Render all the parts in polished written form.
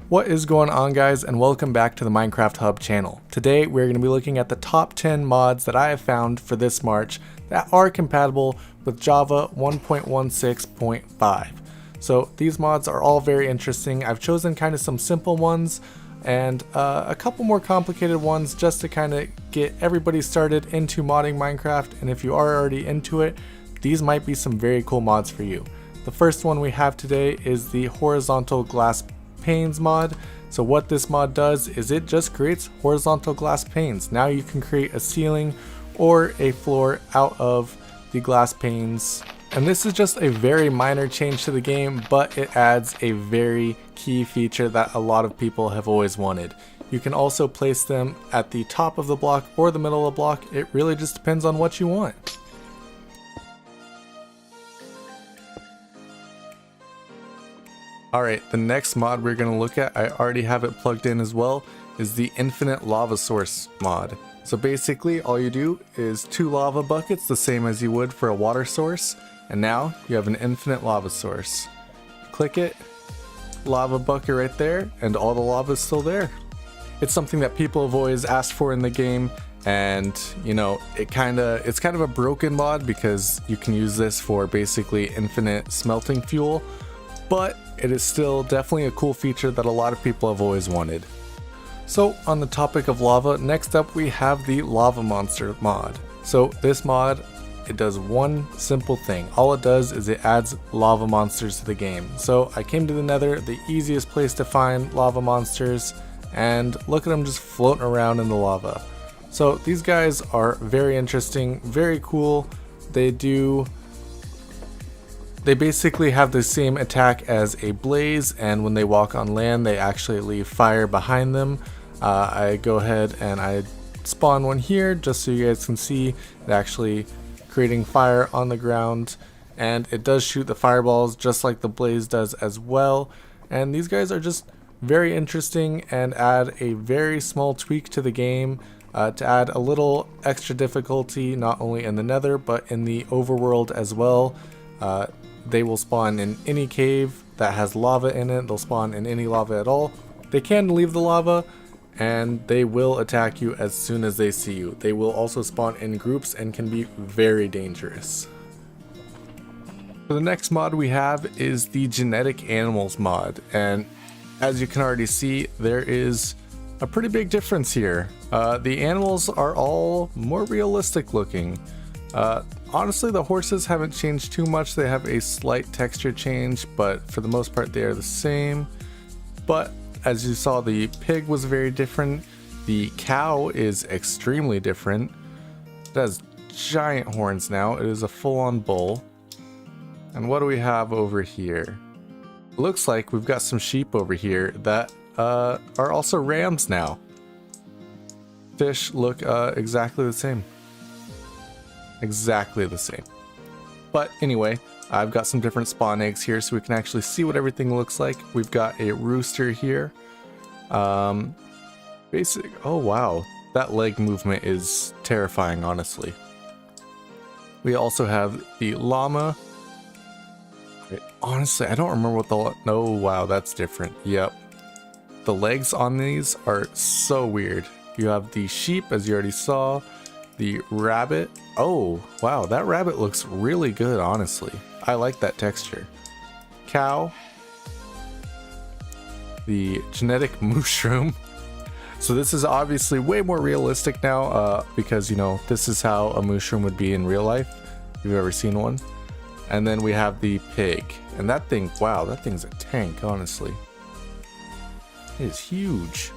What is going on, guys, and welcome back to the Minecraft Hub channel. Today we're going to be looking at the top 10 mods that I have found for this March that are compatible with Java 1.16.5. So these mods are all very interesting. I've chosen kind of some simple ones and a couple more complicated ones just to kind of get everybody started into modding Minecraft, and if you are already into it, these might be some very cool mods for you. The first one we have today is the horizontal glass panes mod. So what this mod does is it just creates horizontal glass panes. Now you can create a ceiling or a floor out of the glass panes. And this is just a very minor change to the game, but it adds a very key feature that a lot of people have always wanted. You can also place them at the top of the block or the middle of the block. It really just depends on what you want. Alright, the next mod we're going to look at, I already have it plugged in as well, is the infinite lava source mod. So basically all you do is 2 lava buckets, the same as you would for a water source, and now you have an infinite lava source. Click it, lava bucket right there, and all the lava is still there. It's something that people have always asked for in the game, and you know, it's kind of a broken mod because you can use this for basically infinite smelting fuel, but it is still definitely a cool feature that a lot of people have always wanted. So on the topic of lava, next up we have the lava monster mod. So this mod, it does one simple thing. All it does is it adds lava monsters to the game. So I came to the Nether, the easiest place to find lava monsters, and look at them just floating around in the lava. So these guys are very interesting, very cool. They basically have the same attack as a blaze, and when they walk on land they actually leave fire behind them. I go ahead and I spawn one here just so you guys can see it actually creating fire on the ground, and it does shoot the fireballs just like the blaze does as well. And these guys are just very interesting and add a very small tweak to the game to add a little extra difficulty, not only in the Nether but in the overworld as well. They will spawn in any cave that has lava in it. They'll spawn in any lava at all. They can leave the lava, and they will attack you as soon as they see you. They will also spawn in groups and can be very dangerous. So the next mod we have is the genetic animals mod, and as you can already see, there is a pretty big difference here. The animals are all more realistic looking. Honestly, the horses haven't changed too much. They have a slight texture change, but for the most part they are the same. But as you saw, the pig was very different. The cow is extremely different. It has giant horns now. It is a full-on bull. And what do we have over here? It looks like we've got some sheep over here that are also rams now. Fish look exactly the same. Exactly the same. But anyway, I've got some different spawn eggs here so we can actually see what everything looks like. We've got a rooster here. Oh wow, that leg movement is terrifying, honestly. We also have the llama. Honestly, I don't remember what oh wow, that's different. Yep. The legs on these are so weird. You have the sheep, as you already saw. The rabbit. Oh, wow, that rabbit looks really good, honestly. I like that texture. Cow. The genetic mushroom. So this is obviously way more realistic now because, you know, this is how a mushroom would be in real life, if you've ever seen one. And then we have the pig. And that thing, wow, that thing's a tank, honestly. It is huge.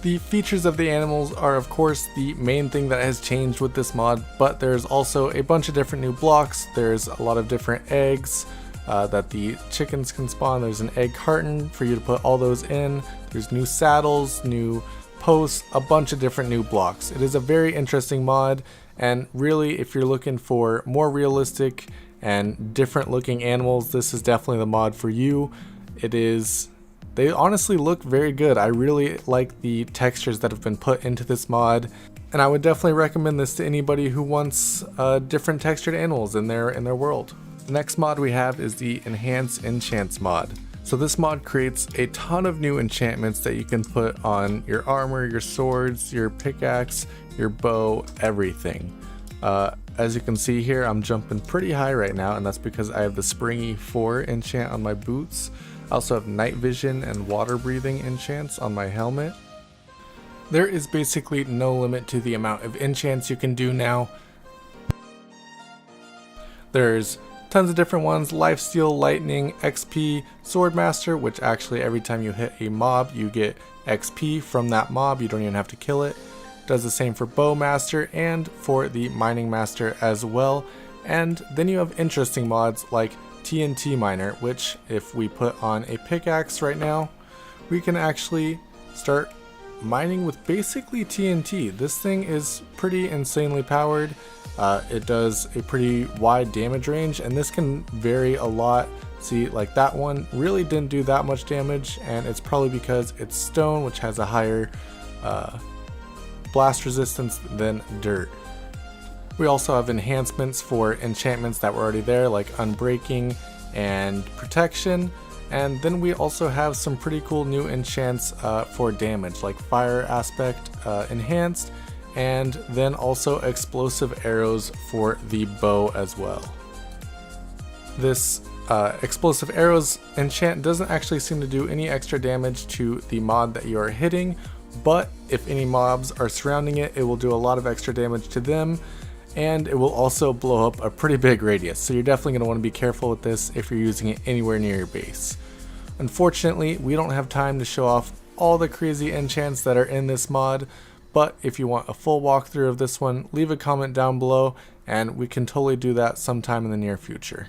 The features of the animals are of course the main thing that has changed with this mod, but there's also a bunch of different new blocks. There's a lot of different eggs that the chickens can spawn. There's an egg carton for you to put all those in. There's new saddles, new posts, a bunch of different new blocks. It is a very interesting mod, and really if you're looking for more realistic and different looking animals, this is definitely the mod for you. They honestly look very good. I really like the textures that have been put into this mod, and I would definitely recommend this to anybody who wants different textured animals in their world. The next mod we have is the Enhance Enchants mod. So this mod creates a ton of new enchantments that you can put on your armor, your swords, your pickaxe, your bow, everything. As you can see here, I'm jumping pretty high right now, and that's because I have the Springy 4 enchant on my boots. I also have night vision and water breathing enchants on my helmet. There is basically no limit to the amount of enchants you can do now. There's tons of different ones: Lifesteal, Lightning, XP, Swordmaster, which actually every time you hit a mob you get XP from that mob, you don't even have to kill it. Does the same for Bowmaster and for the Mining Master as well. And then you have interesting mods like TNT Miner, which if we put on a pickaxe right now, we can actually start mining with basically TNT. This thing is pretty insanely powered. It does a pretty wide damage range, and this can vary a lot. See, like that one really didn't do that much damage, and it's probably because it's stone, which has a higher blast resistance than dirt. We also have enhancements for enchantments that were already there, like Unbreaking and Protection. And then we also have some pretty cool new enchants for damage, like Fire Aspect Enhanced, and then also Explosive Arrows for the bow as well. This Explosive Arrows enchant doesn't actually seem to do any extra damage to the mod that you are hitting, but if any mobs are surrounding it, it will do a lot of extra damage to them, and it will also blow up a pretty big radius, so you're definitely going to want to be careful with this if you're using it anywhere near your base. Unfortunately, we don't have time to show off all the crazy enchants that are in this mod, but if you want a full walkthrough of this one, leave a comment down below and we can totally do that sometime in the near future.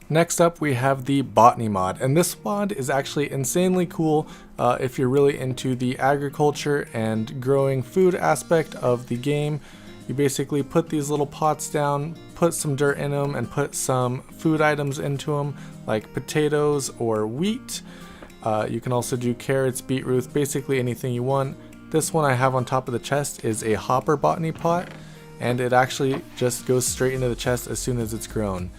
Next up, we have the Botany mod, and this mod is actually insanely cool if you're really into the agriculture and growing food aspect of the game. You basically put these little pots down, put some dirt in them, and put some food items into them, like potatoes or wheat. You can also do carrots, beetroots, basically anything you want. This one I have on top of the chest is a hopper botany pot, and it actually just goes straight into the chest as soon as it's grown.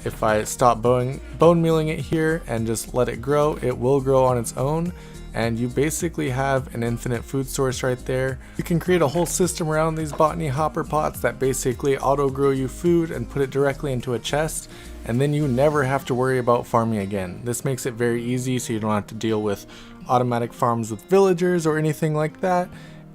If I stop bone mealing it here and just let it grow, it will grow on its own, and you basically have an infinite food source right there. You can create a whole system around these botany hopper pots that basically auto grow you food and put it directly into a chest, and then you never have to worry about farming again. This makes it very easy, so you don't have to deal with automatic farms with villagers or anything like that,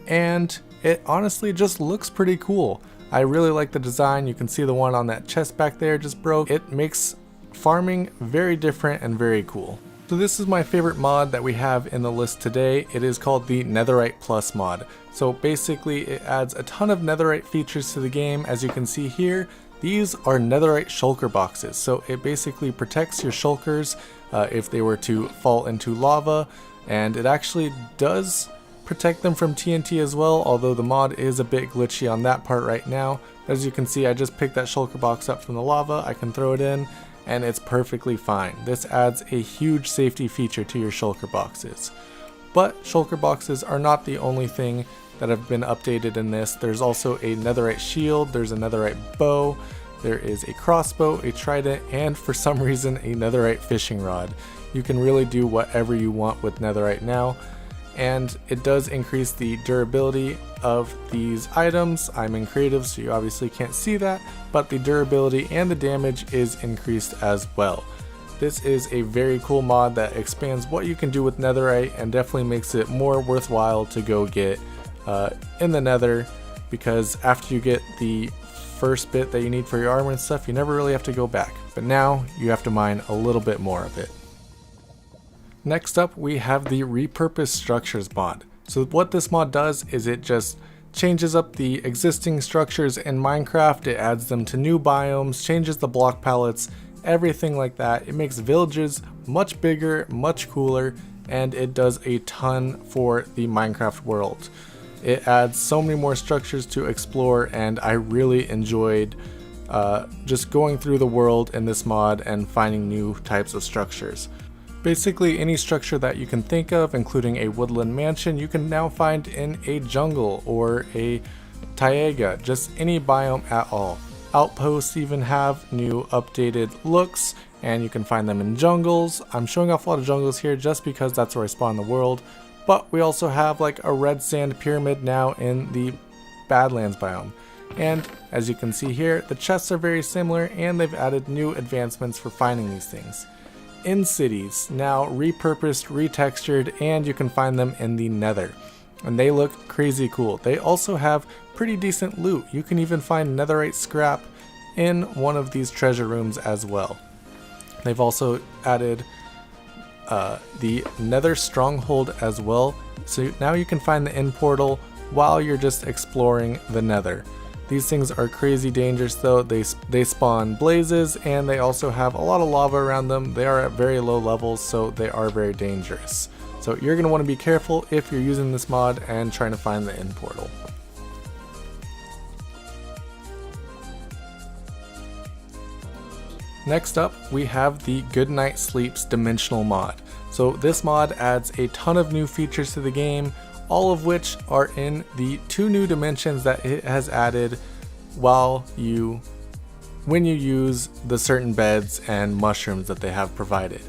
and it honestly just looks pretty cool. I really like the design. You can see the one on that chest back there just broke. It makes farming very different and very cool. So this is my favorite mod that we have in the list today. It is called the Netherite Plus mod. So basically it adds a ton of netherite features to the game. As you can see here, these are netherite shulker boxes. So it basically protects your shulkers if they were to fall into lava, and it actually does protect them from TNT as well, although the mod is a bit glitchy on that part right now. As you can see, I just picked that shulker box up from the lava, I can throw it in, and it's perfectly fine. This adds a huge safety feature to your shulker boxes. But shulker boxes are not the only thing that have been updated in this. There's also a netherite shield, there's a netherite bow, there is a crossbow, a trident, and for some reason a netherite fishing rod. You can really do whatever you want with netherite now, and it does increase the durability of these items. I'm in creative, so you obviously can't see that, but the durability and the damage is increased as well. This is a very cool mod that expands what you can do with netherite and definitely makes it more worthwhile to go get in the nether, because after you get the first bit that you need for your armor and stuff, you never really have to go back, but now you have to mine a little bit more of it. Next up, we have the Repurposed Structures mod. So what this mod does is it just changes up the existing structures in Minecraft, it adds them to new biomes, changes the block palettes, everything like that. It makes villages much bigger, much cooler, and it does a ton for the Minecraft world. It adds so many more structures to explore, and I really enjoyed just going through the world in this mod and finding new types of structures. Basically any structure that you can think of, including a woodland mansion, you can now find in a jungle or a taiga, just any biome at all. Outposts even have new updated looks, and you can find them in jungles. I'm showing off a lot of jungles here just because that's where I spawn in the world, but we also have like a red sand pyramid now in the Badlands biome. And as you can see here, the chests are very similar, and they've added new advancements for finding these things. In cities, now repurposed, retextured, and you can find them in the Nether. And they look crazy cool. They also have pretty decent loot. You can even find netherite scrap in one of these treasure rooms as well. They've also added the Nether Stronghold as well. So now you can find the end portal while you're just exploring the Nether. These things are crazy dangerous though. They spawn blazes, and they also have a lot of lava around them. They are at very low levels, so they are very dangerous. So you're going to want to be careful if you're using this mod and trying to find the end portal. Next up, we have the Goodnight Sleeps Dimensional mod. So this mod adds a ton of new features to the game, all of which are in the 2 new dimensions that it has added when you use the certain beds and mushrooms that they have provided.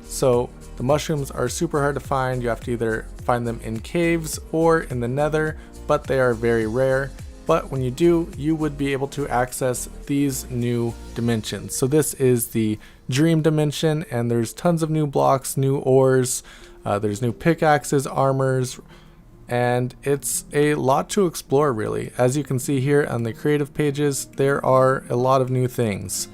So the mushrooms are super hard to find. You have to either find them in caves or in the Nether, but they are very rare. But when you do, you would be able to access these new dimensions. So this is the Dream Dimension, and there's tons of new blocks, new ores, there's new pickaxes, armors, and it's a lot to explore really. As you can see here on the creative pages, there are a lot of new things.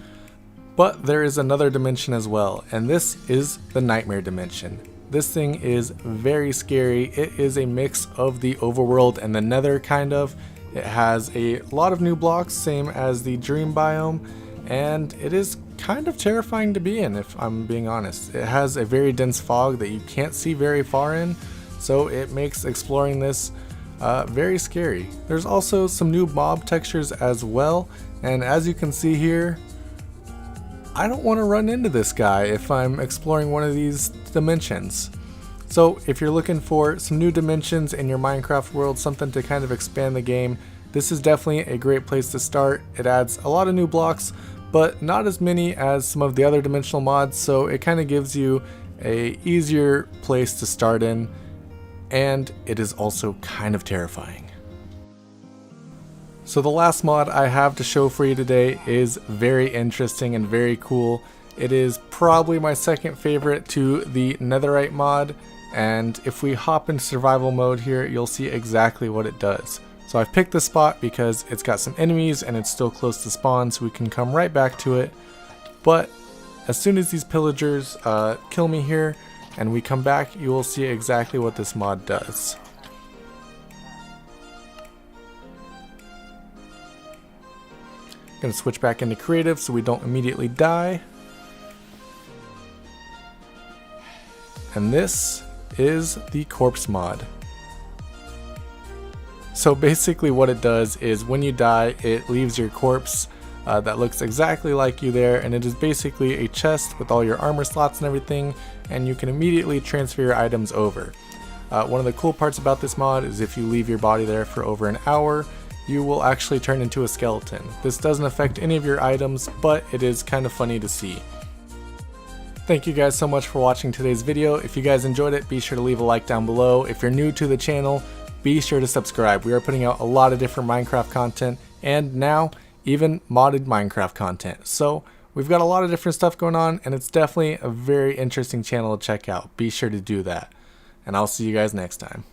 But there is another dimension as well, and this is the Nightmare Dimension. This thing is very scary. It is a mix of the overworld and the Nether kind of. It has a lot of new blocks, same as the Dream biome, and it is kind of terrifying to be in if I'm being honest. It has a very dense fog that you can't see very far in, so it makes exploring this very scary. There's also some new mob textures as well, and as you can see here, I don't want to run into this guy if I'm exploring one of these dimensions. So if you're looking for some new dimensions in your Minecraft world, something to kind of expand the game, this is definitely a great place to start. It adds a lot of new blocks, but not as many as some of the other dimensional mods, so it kind of gives you a easier place to start in, and it is also kind of terrifying. So the last mod I have to show for you today is very interesting and very cool. It is probably my second favorite to the Netherite mod, and if we hop into survival mode here, you'll see exactly what it does. So I've picked this spot because it's got some enemies and it's still close to spawn, so we can come right back to it. But as soon as these pillagers kill me here and we come back, you will see exactly what this mod does. Gonna switch back into creative so we don't immediately die. And this is the corpse mod. So basically what it does is when you die, it leaves your corpse that looks exactly like you there, and it is basically a chest with all your armor slots and everything, and you can immediately transfer your items over. One of the cool parts about this mod is if you leave your body there for over an hour, you will actually turn into a skeleton. This doesn't affect any of your items, but it is kind of funny to see. Thank you guys so much for watching today's video. If you guys enjoyed it, be sure to leave a like down below. If you're new to the channel, be sure to subscribe. We are putting out a lot of different Minecraft content, and now even modded Minecraft content. So we've got a lot of different stuff going on, and it's definitely a very interesting channel to check out. Be sure to do that. And I'll see you guys next time.